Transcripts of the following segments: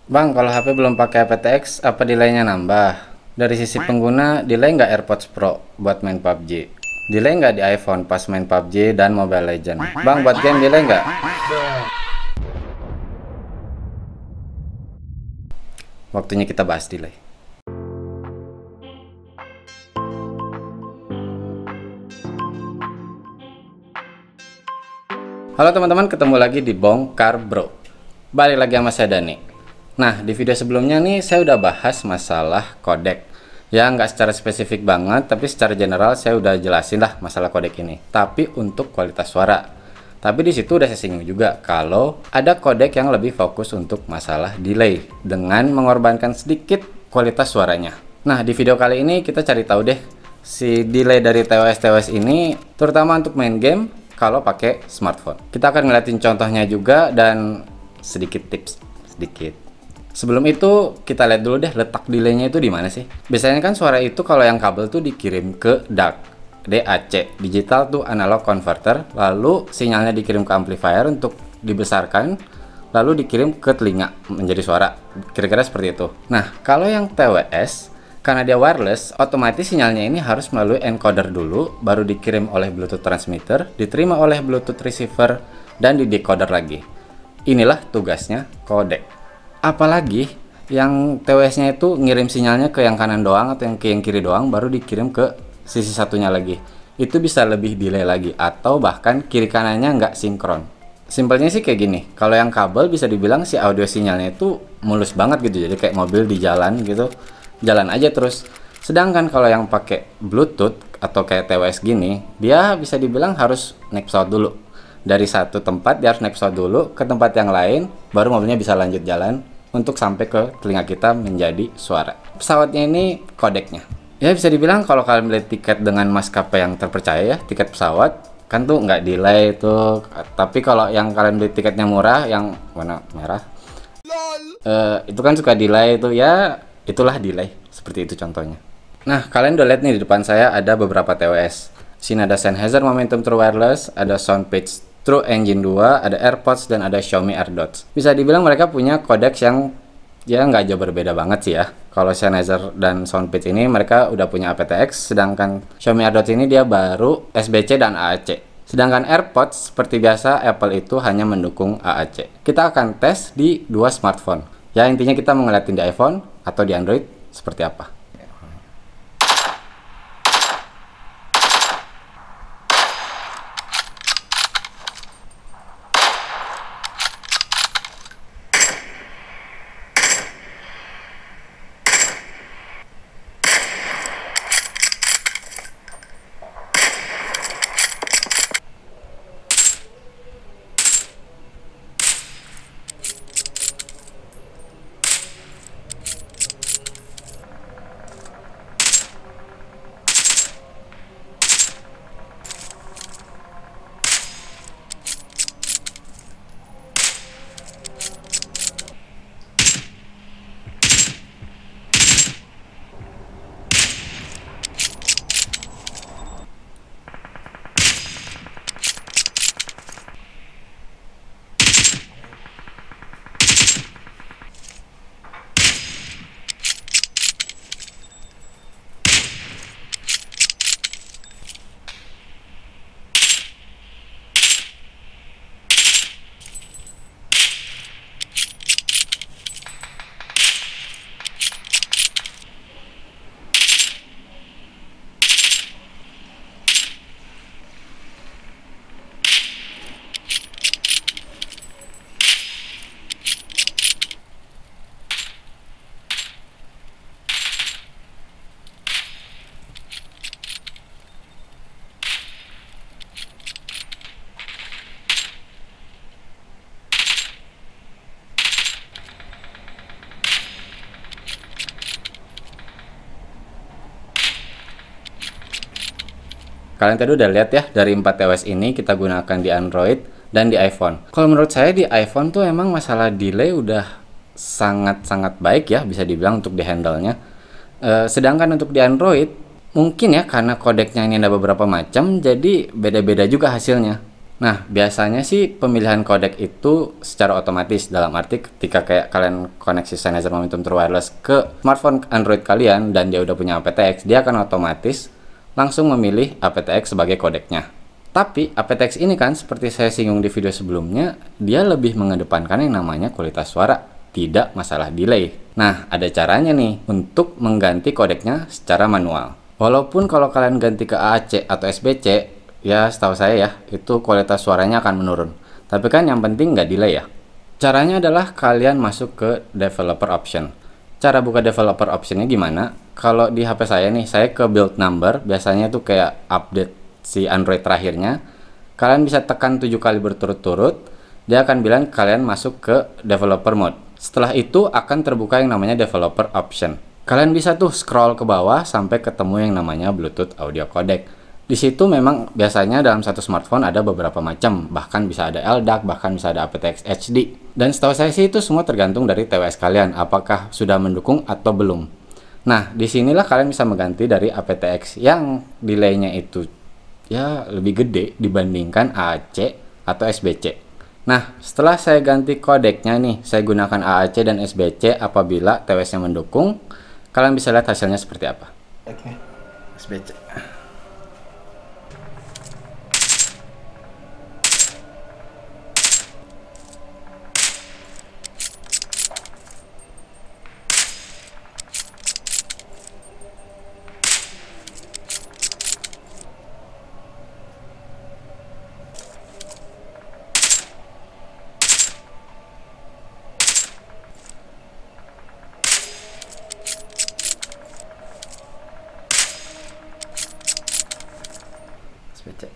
Bang, kalau HP belum pakai aptX, apa delaynya nambah? Dari sisi pengguna, delay nggak AirPods Pro buat main PUBG? Delay nggak di iPhone pas main PUBG dan Mobile Legends? Bang, buat game delay nggak? Waktunya kita bahas delay. Halo teman-teman, ketemu lagi di Bongkar Bro. Balik lagi sama saya Dani. Nah, di video sebelumnya nih saya udah bahas masalah kodek. Ya, nggak secara spesifik banget, tapi secara general saya udah jelasin lah masalah kodek ini. Tapi untuk kualitas suara. Tapi di situ udah saya singgung juga kalau ada kodek yang lebih fokus untuk masalah delay dengan mengorbankan sedikit kualitas suaranya. Nah, di video kali ini kita cari tahu deh si delay dari TWS ini, terutama untuk main game kalau pakai smartphone. Kita akan ngeliatin contohnya juga dan sedikit tips sedikit. Sebelum itu kita lihat dulu deh letak delaynya itu di mana sih. Biasanya kan suara itu kalau yang kabel tuh dikirim ke DAC, digital to analog converter, lalu sinyalnya dikirim ke amplifier untuk dibesarkan, lalu dikirim ke telinga menjadi suara. Kira-kira seperti itu. Nah, kalau yang TWS karena dia wireless, otomatis sinyalnya ini harus melalui encoder dulu, baru dikirim oleh Bluetooth transmitter, diterima oleh Bluetooth receiver, dan didecoder lagi. Inilah tugasnya kodek. Apalagi yang TWS-nya itu ngirim sinyalnya ke yang kanan doang atau yang ke yang kiri doang, baru dikirim ke sisi satunya lagi. Itu bisa lebih delay lagi, atau bahkan kiri kanannya nggak sinkron. Simpelnya sih kayak gini, kalau yang kabel bisa dibilang si audio sinyalnya itu mulus banget gitu, jadi kayak mobil di jalan gitu, jalan aja terus. Sedangkan kalau yang pakai Bluetooth atau kayak TWS gini, dia bisa dibilang harus naik pesawat dulu. Dari satu tempat dia harus naik pesawat dulu ke tempat yang lain, baru mobilnya bisa lanjut jalan untuk sampai ke telinga kita menjadi suara. Pesawatnya ini kodeknya. Ya bisa dibilang kalau kalian beli tiket dengan maskapai yang terpercaya ya, tiket pesawat kan tuh nggak delay tuh. Tapi kalau yang kalian beli tiketnya murah, yang warna merah, itu kan suka delay itu ya. Itulah delay, seperti itu contohnya. Nah, kalian udah lihat nih di depan saya ada beberapa TWS. Sini ada Sennheiser Momentum True Wireless, ada Soundpage True Engine 2, ada AirPods, dan ada Xiaomi AirDots. Bisa dibilang mereka punya kodek yang ya nggak jauh berbeda banget sih ya. Kalau Sennheiser dan Soundpage ini mereka udah punya aptX, sedangkan Xiaomi AirDots ini dia baru SBC dan AAC. Sedangkan AirPods seperti biasa Apple itu hanya mendukung AAC. Kita akan tes di dua smartphone. Ya intinya kita mau ngeliatin di iPhone atau di Android seperti apa. Kalian tadi udah lihat ya, dari 4 TWS ini kita gunakan di Android dan di iPhone. Kalau menurut saya di iPhone tuh emang masalah delay udah sangat-sangat baik ya, bisa dibilang untuk di handle-nya. Sedangkan untuk di Android, mungkin ya karena kodeknya ini ada beberapa macam, jadi beda-beda juga hasilnya. Nah, biasanya sih pemilihan codec itu secara otomatis, dalam arti ketika kayak kalian koneksi Sennheiser Momentum True Wireless ke smartphone Android kalian dan dia udah punya aptX, dia akan otomatis langsung memilih aptX sebagai kodeknya. Tapi aptX ini kan seperti saya singgung di video sebelumnya, dia lebih mengedepankan yang namanya kualitas suara, tidak masalah delay. Nah, ada caranya nih untuk mengganti kodeknya secara manual. Walaupun kalau kalian ganti ke AAC atau SBC, ya setahu saya ya, itu kualitas suaranya akan menurun. Tapi kan yang penting nggak delay ya. Caranya adalah kalian masuk ke developer option. Cara buka developer optionnya gimana? Kalau di HP saya nih, saya ke build number, biasanya tuh kayak update si Android terakhirnya. Kalian bisa tekan 7 kali berturut-turut, dia akan bilang kalian masuk ke developer mode. Setelah itu akan terbuka yang namanya developer option. Kalian bisa tuh scroll ke bawah sampai ketemu yang namanya Bluetooth audio codec. Di situ memang biasanya dalam satu smartphone ada beberapa macam, bahkan bisa ada LDAC, bahkan bisa ada aptX HD. Dan setahu saya sih itu semua tergantung dari TWS kalian, apakah sudah mendukung atau belum. Nah, disinilah kalian bisa mengganti dari aptX yang delaynya itu ya lebih gede dibandingkan AAC atau SBC. Nah, setelah saya ganti kodeknya nih, saya gunakan AAC dan SBC apabila TWS-nya mendukung, kalian bisa lihat hasilnya seperti apa. Oke, SBC. SBC.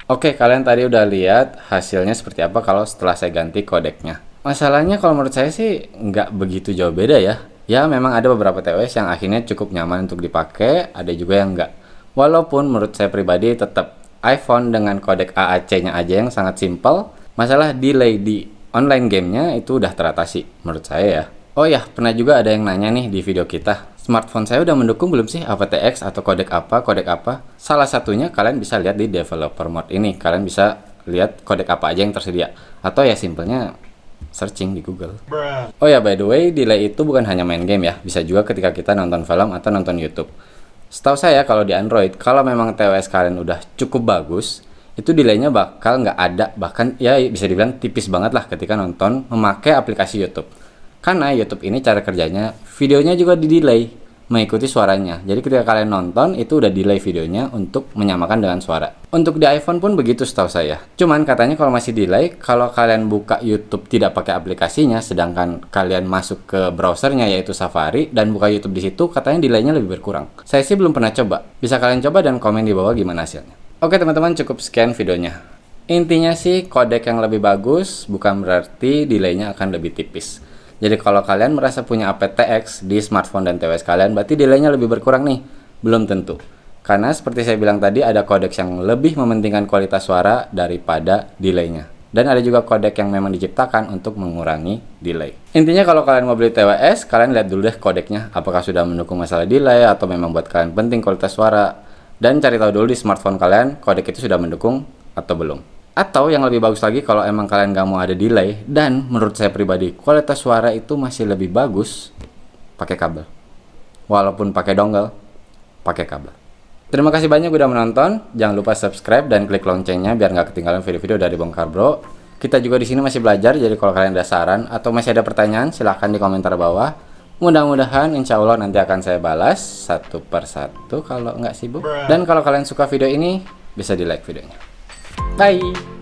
Oke, kalian tadi udah lihat hasilnya seperti apa kalau setelah saya ganti kodeknya. Masalahnya kalau menurut saya sih nggak begitu jauh beda ya. Ya memang ada beberapa TWS yang akhirnya cukup nyaman untuk dipakai, ada juga yang nggak. Walaupun menurut saya pribadi tetap iPhone dengan kodek AAC-nya aja yang sangat simple, masalah delay di online gamenya itu udah teratasi menurut saya ya. Oh ya, pernah juga ada yang nanya nih di video kita, smartphone saya udah mendukung belum sih aptX atau kodek apa? Salah satunya kalian bisa lihat di developer mode ini. Kalian bisa lihat kodek apa aja yang tersedia. Atau ya simpelnya searching di Google. Oh ya, by the way, delay itu bukan hanya main game ya. Bisa juga ketika kita nonton film atau nonton YouTube. Setahu saya kalau di Android, kalau memang TWS kalian udah cukup bagus, itu delaynya bakal nggak ada. Bahkan ya bisa dibilang tipis banget lah ketika nonton memakai aplikasi YouTube. Karena YouTube ini cara kerjanya, videonya juga di-delay mengikuti suaranya. Jadi ketika kalian nonton, itu udah delay videonya untuk menyamakan dengan suara. Untuk di iPhone pun begitu setahu saya. Cuman katanya kalau masih delay, kalau kalian buka YouTube tidak pakai aplikasinya, sedangkan kalian masuk ke browsernya yaitu Safari, dan buka YouTube di situ, katanya delaynya lebih berkurang. Saya sih belum pernah coba. Bisa kalian coba dan komen di bawah gimana hasilnya. Oke teman-teman, cukup sekian videonya. Intinya sih, kodek yang lebih bagus bukan berarti delaynya akan lebih tipis. Jadi kalau kalian merasa punya aptX di smartphone dan TWS kalian, berarti delaynya lebih berkurang nih. Belum tentu. Karena seperti saya bilang tadi, ada kodek yang lebih mementingkan kualitas suara daripada delaynya. Dan ada juga kodek yang memang diciptakan untuk mengurangi delay. Intinya kalau kalian mau beli TWS, kalian lihat dulu deh kodeknya. Apakah sudah mendukung masalah delay atau memang buat kalian penting kualitas suara. Dan cari tahu dulu di smartphone kalian, kodek itu sudah mendukung atau belum. Atau yang lebih bagus lagi, kalau emang kalian nggak mau ada delay, dan menurut saya pribadi kualitas suara itu masih lebih bagus, pakai kabel. Walaupun pakai dongle, pakai kabel. Terima kasih banyak udah menonton. Jangan lupa subscribe dan klik loncengnya biar nggak ketinggalan video-video dari Bongkar Bro. Kita juga di sini masih belajar, jadi kalau kalian ada saran atau masih ada pertanyaan, silahkan di komentar bawah. Mudah-mudahan insya Allah nanti akan saya balas satu persatu kalau nggak sibuk. Dan kalau kalian suka video ini, bisa di like videonya. Bye!